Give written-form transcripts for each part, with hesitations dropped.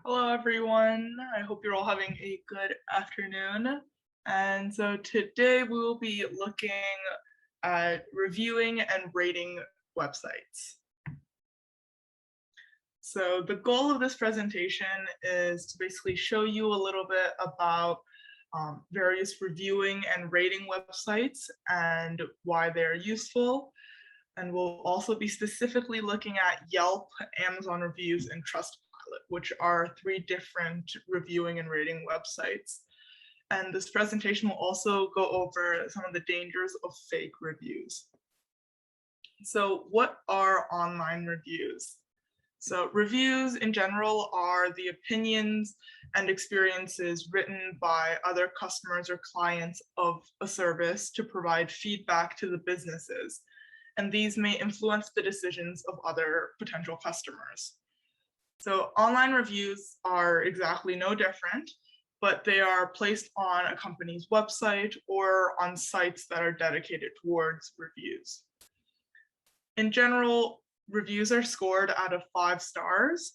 Hello, everyone. I hope you're all having a good afternoon. And so today we will be looking at reviewing and rating websites. So the goal of this presentation is to basically show you a little bit about various reviewing and rating websites and why they're useful. And we'll also be specifically looking at Yelp, Amazon reviews, and Trustpilot, which are 3 different reviewing and rating websites. And this presentation will also go over some of the dangers of fake reviews. So what are online reviews? So reviews in general are the opinions and experiences written by other customers or clients of a service to provide feedback to the businesses. And these may influence the decisions of other potential customers. So online reviews are exactly no different, but they are placed on a company's website or on sites that are dedicated towards reviews. In general, reviews are scored out of 5 stars,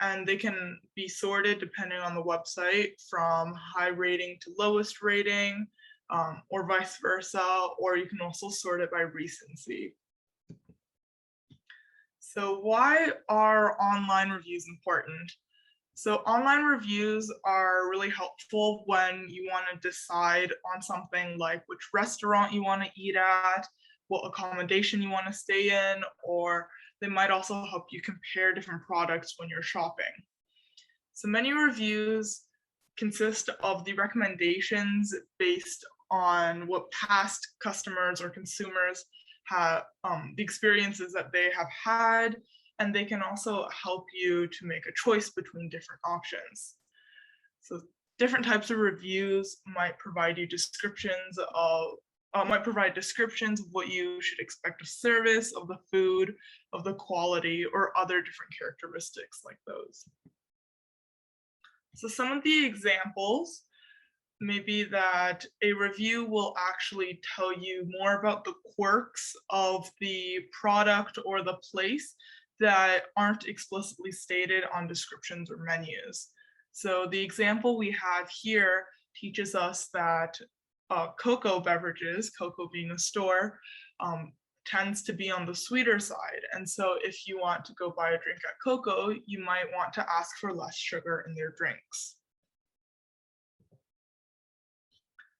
and they can be sorted depending on the website from high rating to lowest rating, or vice versa, or you can also sort it by recency. So why are online reviews important? So online reviews are really helpful when you want to decide on something like which restaurant you want to eat at, what accommodation you want to stay in, or they might also help you compare different products when you're shopping. So many reviews consist of the recommendations based on what past customers or consumers have, the experiences that they have had, and they can also help you to make a choice between different options. So different types of reviews might provide you descriptions of what you should expect of service, of the food, of the quality, or other different characteristics like those. So some of the examples may be that a review will actually tell you more about the quirks of the product or the place that aren't explicitly stated on descriptions or menus. So the example we have here teaches us that cocoa beverages, cocoa being a store, tends to be on the sweeter side. And so if you want to go buy a drink at Coco, you might want to ask for less sugar in their drinks.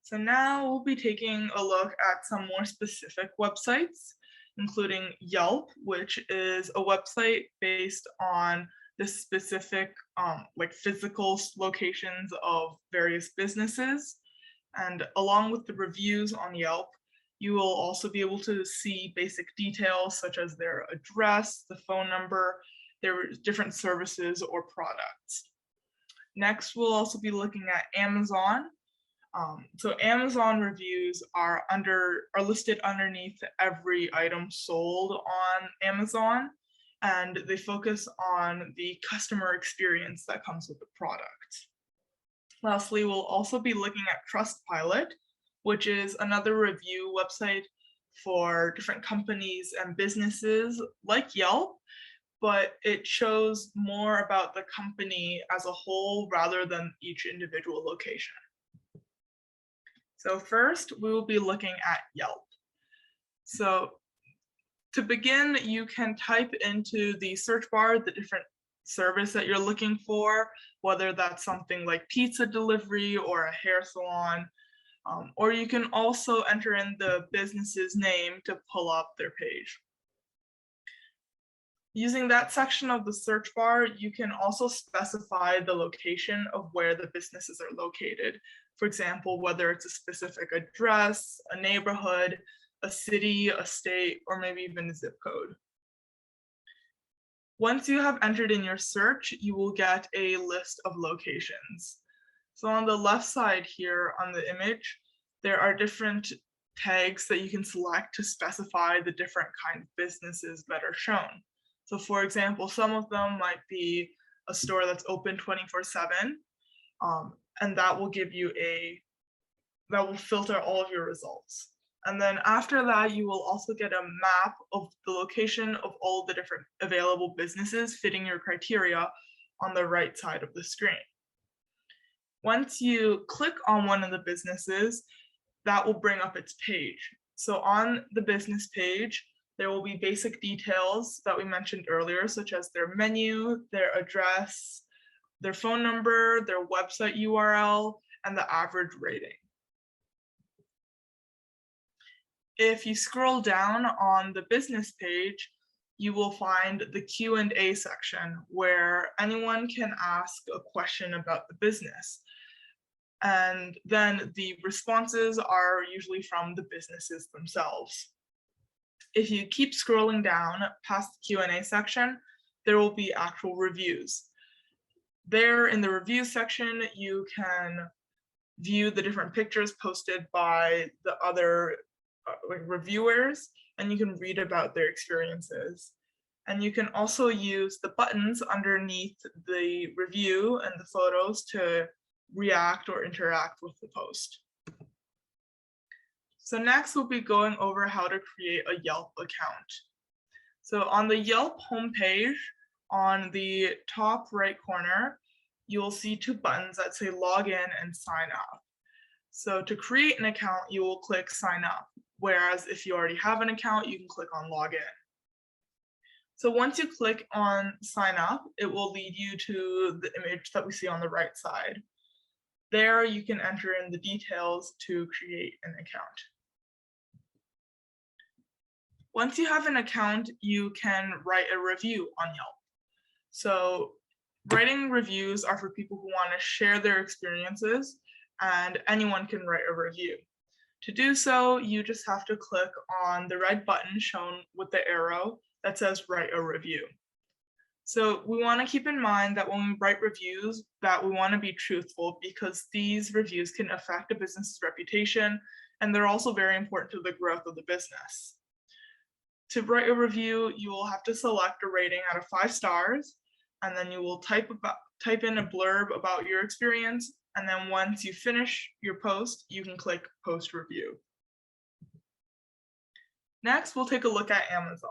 So now we'll be taking a look at some more specific websites, including Yelp, which is a website based on the specific like physical locations of various businesses. And along with the reviews on Yelp, you will also be able to see basic details such as their address, the phone number, their different services or products. Next, we'll also be looking at Amazon. So Amazon reviews are listed underneath every item sold on Amazon, and they focus on the customer experience that comes with the product. Lastly, we'll also be looking at Trustpilot, which is another review website for different companies and businesses like Yelp, but it shows more about the company as a whole rather than each individual location. So first, we will be looking at Yelp. So to begin, you can type into the search bar the different service that you're looking for, whether that's something like pizza delivery or a hair salon, or you can also enter in the business's name to pull up their page. Using that section of the search bar, you can also specify the location of where the businesses are located. For example, whether it's a specific address, a neighborhood, a city, a state, or maybe even a zip code. Once you have entered in your search, you will get a list of locations. So on the left side here on the image, there are different tags that you can select to specify the different kind of businesses that are shown. So for example, some of them might be a store that's open 24/7, and that will give you that will filter all of your results. And then after that, you will also get a map of the location of all the different available businesses fitting your criteria on the right side of the screen. Once you click on one of the businesses, that will bring up its page. So on the business page, there will be basic details that we mentioned earlier, such as their menu, their address, their phone number, their website URL, and the average rating. If you scroll down on the business page, you will find the Q&A section where anyone can ask a question about the business. And then the responses are usually from the businesses themselves. If you keep scrolling down past the Q&A section, there will be actual reviews. There in the review section, you can view the different pictures posted by the other reviewers, and you can read about their experiences. And you can also use the buttons underneath the review and the photos to react or interact with the post. So next we'll be going over how to create a Yelp account. So on the Yelp homepage, on the top right corner, you will see two buttons that say log in and sign up. So to create an account, you will click sign up, whereas if you already have an account, you can click on log in. So once you click on sign up, it will lead you to the image that we see on the right side. There you can enter in the details to create an account. Once you have an account, you can write a review on Yelp. So writing reviews are for people who want to share their experiences, and anyone can write a review. To do so, you just have to click on the red button shown with the arrow that says write a review. So we want to keep in mind that when we write reviews, that we want to be truthful, because these reviews can affect a business's reputation, and they're also very important to the growth of the business. To write a review, you will have to select a rating out of 5 stars, and then you will type in a blurb about your experience, and then once you finish your post, you can click post review. Next, we'll take a look at Amazon.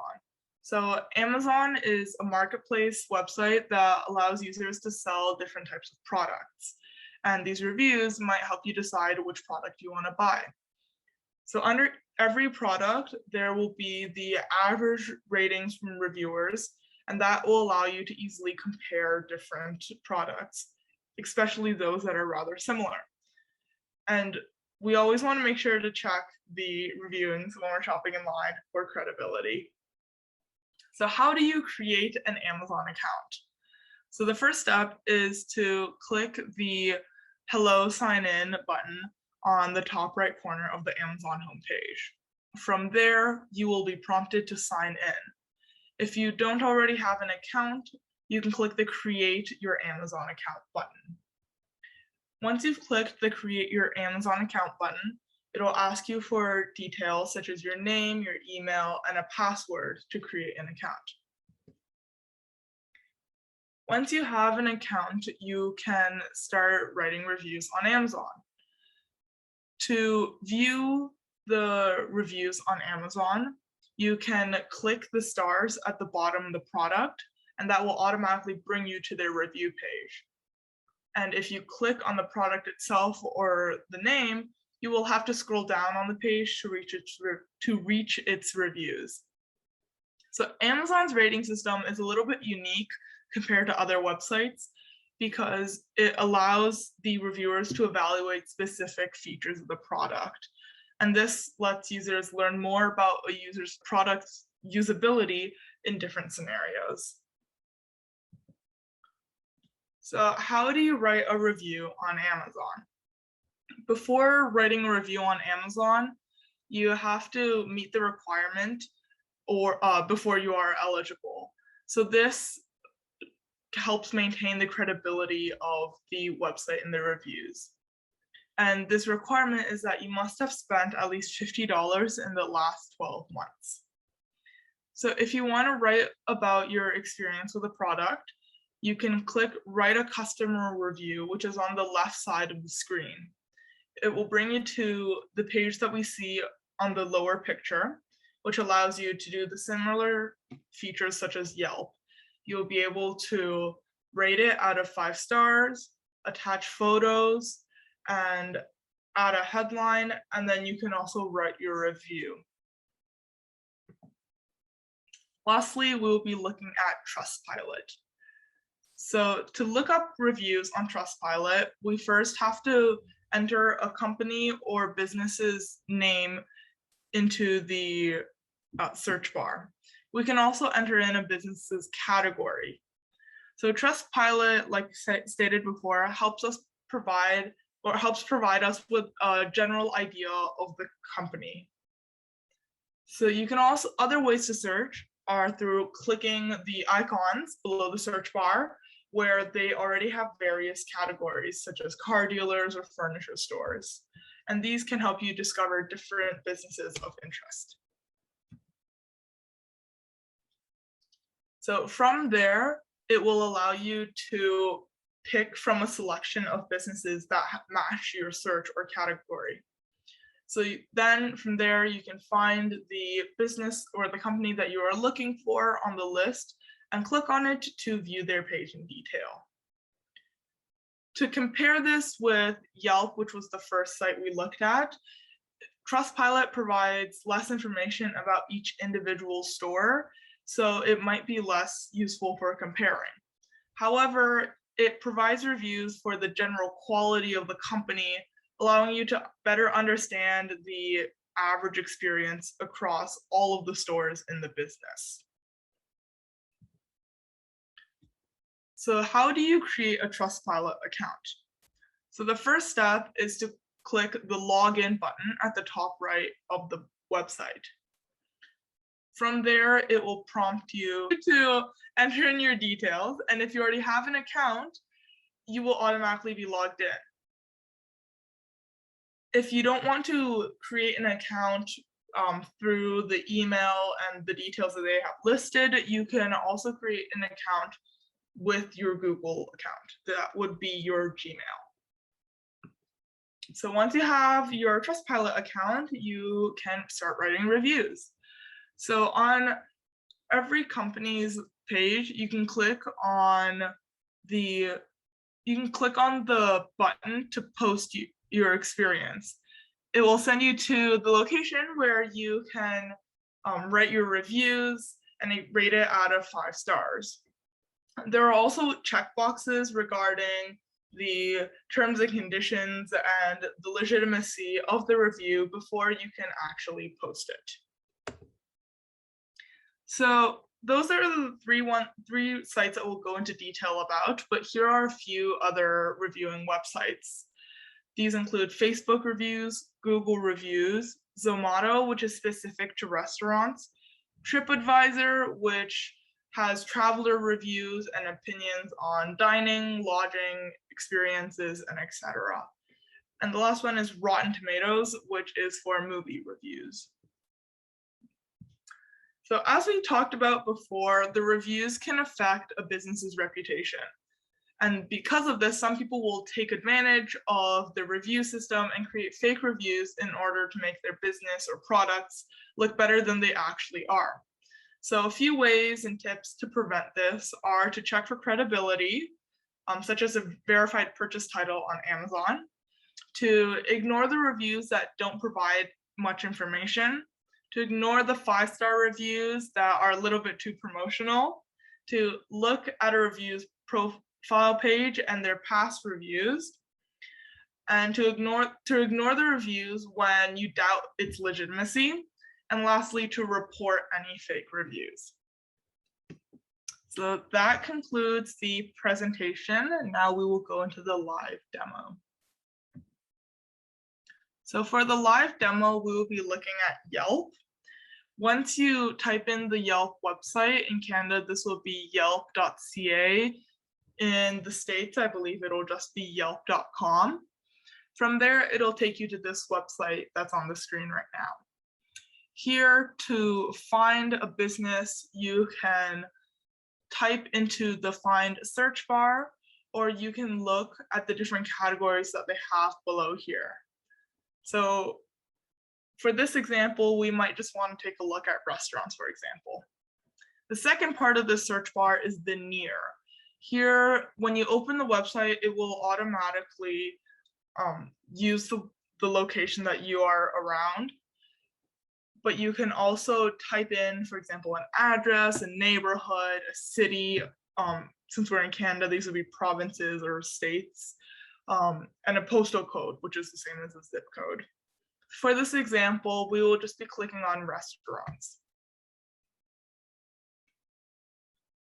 So Amazon is a marketplace website that allows users to sell different types of products. And these reviews might help you decide which product you want to buy. So under every product, there will be the average ratings from reviewers, and that will allow you to easily compare different products, especially those that are rather similar. And we always want to make sure to check the reviewings when we're shopping in line for credibility. So how do you create an Amazon account? So the first step is to click the Hello Sign In button on the top right corner of the Amazon homepage. From there, you will be prompted to sign in. If you don't already have an account, you can click the Create Your Amazon Account button. Once you've clicked the Create Your Amazon Account button, it'll ask you for details such as your name, your email, and a password to create an account. Once you have an account, you can start writing reviews on Amazon. To view the reviews on Amazon, you can click the stars at the bottom of the product, and that will automatically bring you to their review page. And if you click on the product itself or the name, you will have to scroll down on the page to reach its reviews. So Amazon's rating system is a little bit unique compared to other websites because it allows the reviewers to evaluate specific features of the product. And this lets users learn more about a user's product's usability in different scenarios. So how do you write a review on Amazon? Before writing a review on Amazon, you have to meet the requirement or before you are eligible. So this helps maintain the credibility of the website and the reviews. And this requirement is that you must have spent at least $50 in the last 12 months. So if you want to write about your experience with a product, you can click Write a Customer Review, which is on the left side of the screen. It will bring you to the page that we see on the lower picture, which allows you to do the similar features such as Yelp. You'll be able to rate it out of 5 stars, attach photos, and add a headline, and then you can also write your review. Lastly, we'll be looking at Trustpilot. So to look up reviews on Trustpilot, we first have to enter a company or business's name into the search bar. We can also enter in a business's category. So Trustpilot, like stated before, helps provide us with a general idea of the company. So you can also, other ways to search are through clicking the icons below the search bar, where they already have various categories such as car dealers or furniture stores. And these can help you discover different businesses of interest. So from there, it will allow you to pick from a selection of businesses that match your search or category. So then from there, you can find the business or the company that you are looking for on the list and click on it to view their page in detail. To compare this with Yelp, which was the first site we looked at, Trustpilot provides less information about each individual store, so it might be less useful for comparing. However, it provides reviews for the general quality of the company, allowing you to better understand the average experience across all of the stores in the business. So how do you create a Trustpilot account? So the first step is to click the login button at the top right of the website. From there, it will prompt you to enter in your details, and if you already have an account, you will automatically be logged in. If you don't want to create an account through the email and the details that they have listed, you can also create an account with your Google account. That would be your Gmail. So once you have your Trustpilot account, you can start writing reviews. So on every company's page, you can click on the button to post your experience. It will send you to the location where you can write your reviews and rate it out of 5 stars. There are also checkboxes regarding the terms and conditions and the legitimacy of the review before you can actually post it. So those are the three sites that we'll go into detail about, but here are a few other reviewing websites. These include Facebook reviews, Google reviews, Zomato, which is specific to restaurants, TripAdvisor, which has traveler reviews and opinions on dining, lodging, experiences, and etc. And the last one is Rotten Tomatoes, which is for movie reviews. So as we talked about before, the reviews can affect a business's reputation. And because of this, some people will take advantage of the review system and create fake reviews in order to make their business or products look better than they actually are. So a few ways and tips to prevent this are to check for credibility, such as a verified purchase title on Amazon, to ignore the reviews that don't provide much information, to ignore the 5-star reviews that are a little bit too promotional, to look at a review's profile page and their past reviews, and to ignore the reviews when you doubt its legitimacy, and lastly, to report any fake reviews. So that concludes the presentation, and now we will go into the live demo. So for the live demo, we will be looking at Yelp. Once you type in the Yelp website in Canada, this will be yelp.ca. In the States, I believe it'll just be yelp.com. From there, it'll take you to this website that's on the screen right now. Here, to find a business, you can type into the find search bar, or you can look at the different categories that they have below here. So For this example, we might just want to take a look at restaurants, for example. The second part of the search bar is the near. Here, when you open the website, it will automatically use the location that you are around. But you can also type in, for example, an address, a neighborhood, a city. Since we're in Canada, these would be provinces or states, and a postal code, which is the same as a zip code. For this example, we will just be clicking on restaurants.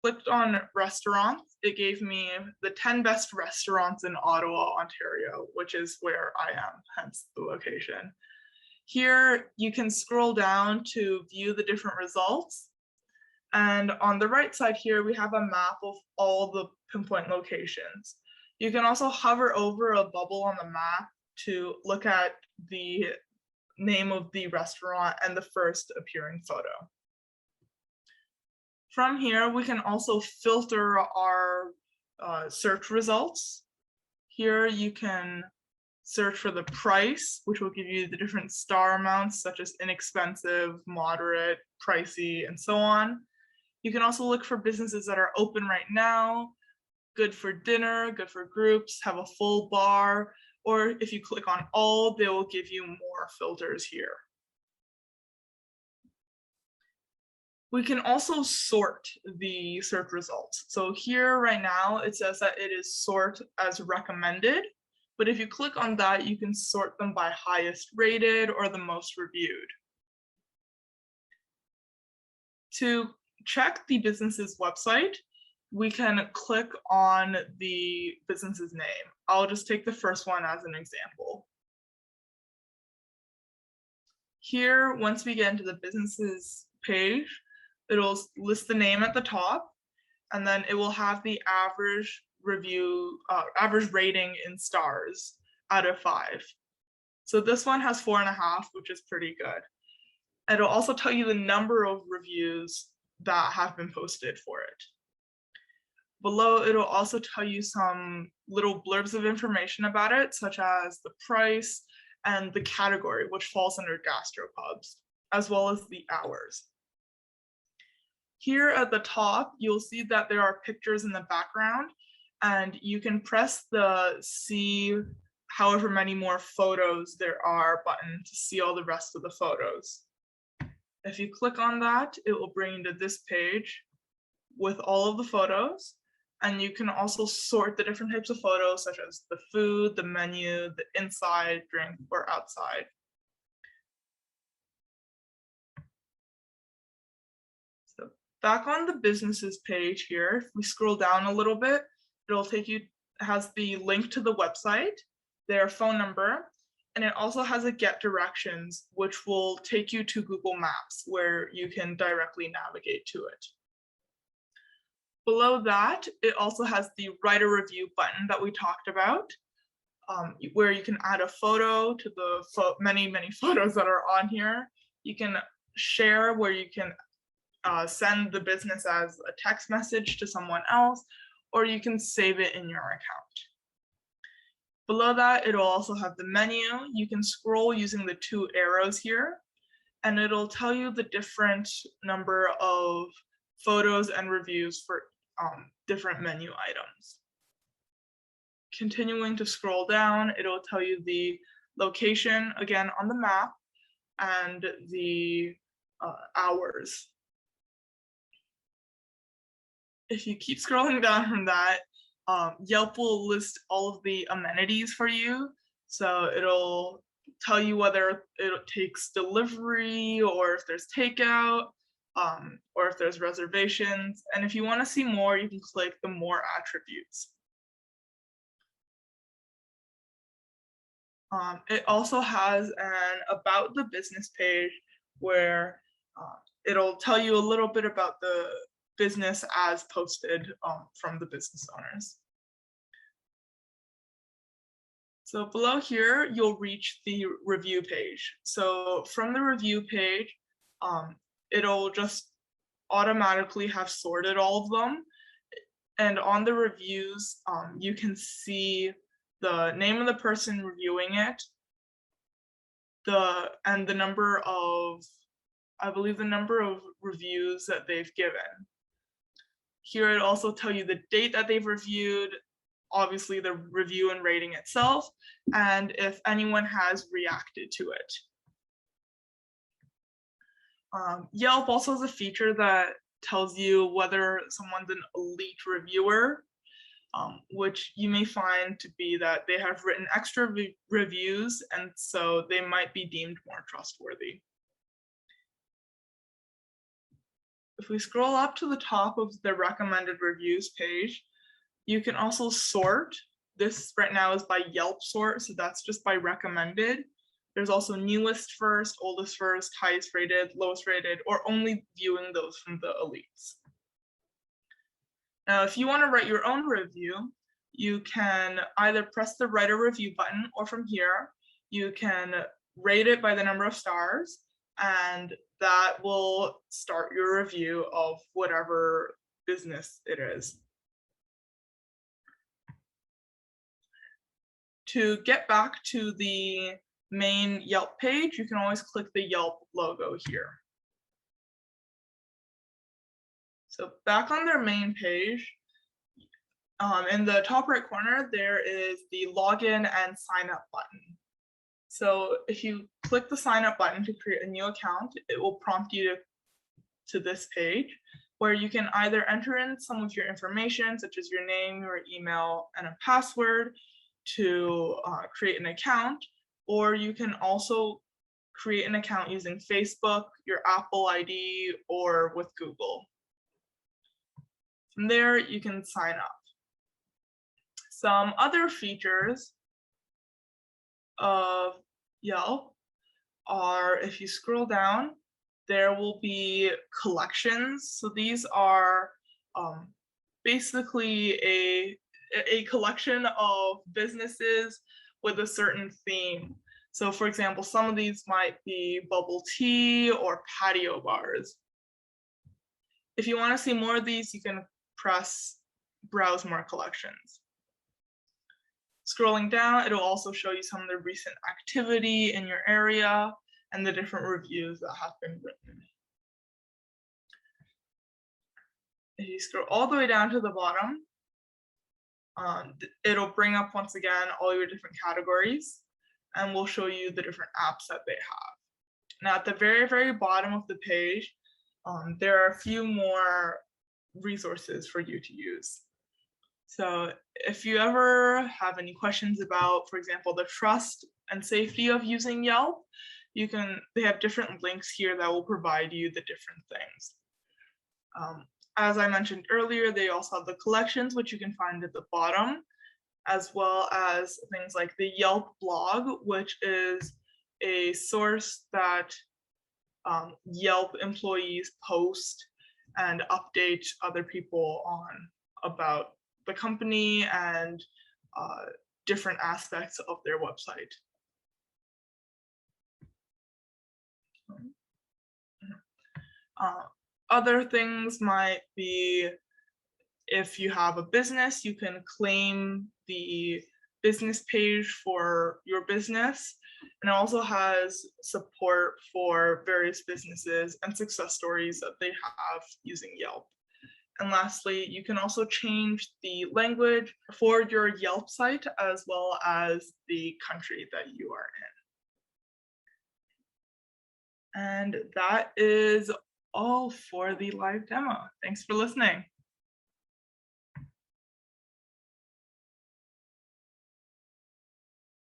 Clicked on restaurants, it gave me the 10 best restaurants in Ottawa, Ontario, which is where I am, hence the location. Here, you can scroll down to view the different results. And on the right side here, we have a map of all the pinpoint locations. You can also hover over a bubble on the map to look at the name of the restaurant and the first appearing photo. From here, we can also filter our search results. Here you can search for the price, which will give you the different star amounts, such as inexpensive, moderate, pricey, and so on. You can also look for businesses that are open right now, good for dinner, good for groups, have a full bar, or if you click on all, they will give you more filters here. We can also sort the search results. So here right now, it says that it is sort as recommended, but if you click on that, you can sort them by highest rated or the most reviewed. To check the business's website, we can click on the business's name. I'll just take the first one as an example. Here, once we get into the business's page, it'll list the name at the top, and then it will have the average average rating in stars out of 5. So this one has 4.5, which is pretty good. It'll also tell you the number of reviews that have been posted for it. Below, it'll also tell you some little blurbs of information about it, such as the price and the category, which falls under gastropubs, as well as the hours. Here at the top, you'll see that there are pictures in the background, and you can press the see however many more photos there are button to see all the rest of the photos. If you click on that, it will bring you to this page with all of the photos, and you can also sort the different types of photos, such as the food, the menu, the inside, drink, or outside. So back on the businesses page here, if we scroll down a little bit, it'll take you, it has the link to the website, their phone number, and it also has a get directions, which will take you to Google Maps, where you can directly navigate to it. Below that, it also has the write a review button that we talked about, where you can add a photo to the many photos that are on here. You can share, where you can send the business as a text message to someone else, or you can save it in your account. Below that, it'll also have the menu. You can scroll using the 2 arrows here, and it'll tell you the different number of photos and reviews for different menu items. Continuing to scroll down, it'll tell you the location again on the map and the hours. If you keep scrolling down from that, Yelp will list all of the amenities for you. So it'll tell you whether it takes delivery or if there's takeout, or if there's reservations. And if you want to see more, you can click the more attributes. It also has an about the business page where it'll tell you a little bit about the business as posted from the business owners. So below here, you'll reach the review page. So from the review page, it'll just automatically have sorted all of them. And on the reviews, you can see the name of the person reviewing it, the number of, I believe, the number of reviews that they've given. Here it also tell you the date that they've reviewed, obviously the review and rating itself, and if anyone has reacted to it. Yelp also has a feature that tells you whether someone's an elite reviewer, which you may find to be that they have written extra reviews, and so they might be deemed more trustworthy. If we scroll up to the top of the recommended reviews page, you can also sort. This right now is by Yelp sort, so that's just by recommended. There's also newest first, oldest first, highest rated, lowest rated, or only viewing those from the elites. Now, if you want to write your own review, you can either press the write a review button, or from here, you can rate it by the number of stars, and that will start your review of whatever business it is. To get back to the main Yelp page, you can always click the Yelp logo here. So back on their main page, in the top right corner, there is the login and sign up button. So if you click the sign up button to create a new account, it will prompt you to this page where you can either enter in some of your information, such as your name, your email, and a password to create an account, or you can also create an account using Facebook, your Apple ID, or with Google. From there, you can sign up. Some other features of Yelp are, if you scroll down, there will be collections. So these are basically a collection of businesses with a certain theme. So for example, some of these might be bubble tea or patio bars. If you want to see more of these, you can press browse more collections. Scrolling down, it'll also show you some of the recent activity in your area and the different reviews that have been written. If you scroll all the way down to the bottom, it'll bring up once again all your different categories, and we'll show you the different apps that they have. Now at the very, very bottom of the page, there are a few more resources for you to use. So if you ever have any questions about, for example, the trust and safety of using Yelp, they have different links here that will provide you the different things. As I mentioned earlier, they also have the collections, which you can find at the bottom, as well as things like the Yelp blog, which is a source that Yelp employees post and update other people on about the company and different aspects of their website. Other things might be, if you have a business, you can claim the business page for your business, and it also has support for various businesses and success stories that they have using Yelp. And lastly, you can also change the language for your Yelp site as well as the country that you are in. And that is all for the live demo. Thanks for listening.